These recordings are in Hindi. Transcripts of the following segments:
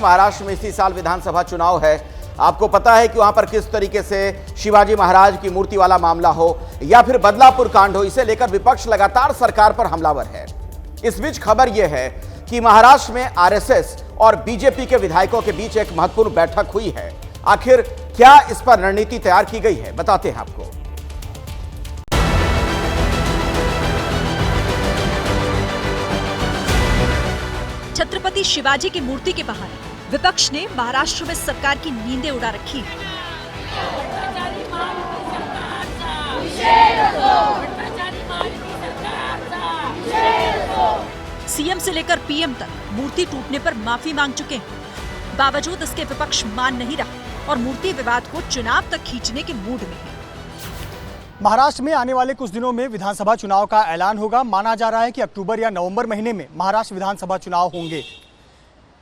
महाराष्ट्र में इसी साल विधानसभा चुनाव है। आपको पता है कि वहां पर किस तरीके से शिवाजी महाराज की मूर्ति वाला मामला हो या फिर बदलापुर कांड हो, इसे लेकर विपक्ष लगातार सरकार पर हमलावर है। इस बीच खबर यह है कि महाराष्ट्र में आरएसएस और बीजेपी के विधायकों के बीच एक महत्वपूर्ण बैठक हुई है। आखिर क्या इस पर रणनीति तैयार की गई है, बताते हैं आपको। छत्रपति शिवाजी की मूर्ति के बहाने विपक्ष ने महाराष्ट्र में सरकार की नींदें उड़ा रखी है। सीएम से लेकर पीएम तक मूर्ति टूटने पर माफी मांग चुके हैं। बावजूद इसके विपक्ष मान नहीं रहा और मूर्ति विवाद को चुनाव तक खींचने के मूड में है। महाराष्ट्र में आने वाले कुछ दिनों में विधानसभा चुनाव का ऐलान होगा। माना जा रहा है कि अक्टूबर या नवंबर महीने में महाराष्ट्र विधानसभा चुनाव होंगे।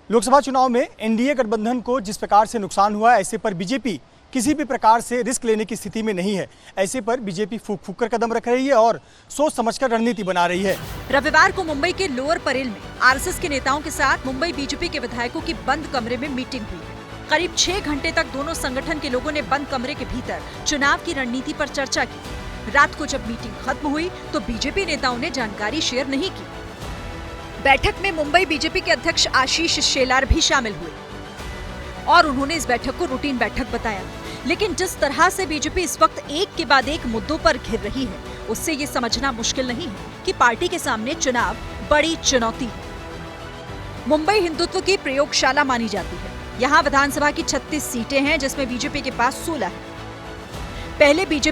लोकसभा चुनाव में एनडीए गठबंधन को जिस प्रकार से नुकसान हुआ, ऐसे पर बीजेपी किसी भी प्रकार से रिस्क लेने की स्थिति में नहीं है। ऐसे पर बीजेपी फूंक फूंक कर कदम रख रही है और सोच समझकर रणनीति बना रही है। रविवार को मुंबई के लोअर परेल में आरएसएस के नेताओं के साथ मुंबई बीजेपी के विधायकों की बंद कमरे में मीटिंग हुई। करीब 6 घंटे तक दोनों संगठन के लोगों ने बंद कमरे के भीतर चुनाव की रणनीति पर चर्चा की। रात को जब मीटिंग खत्म हुई तो बीजेपी नेताओं ने जानकारी शेयर नहीं की। बैठक में मुंबई बीजेपी के अध्यक्ष आशीष शेलार भी शामिल हुए और उन्होंने इस बैठक को रूटीन बैठक बताया। लेकिन जिस तरह से बीजेपी इस वक्त एक के बाद एक मुद्दों पर घिर रही है, उससे ये समझना मुश्किल नहीं है कि पार्टी के सामने चुनाव बड़ी चुनौती है। मुंबई हिंदुत्व की प्रयोगशाला मानी जाती है। यहाँ विधानसभा की 36 सीटें हैं, जिसमें बीजेपी के पास 16 है। पहले बीजेपी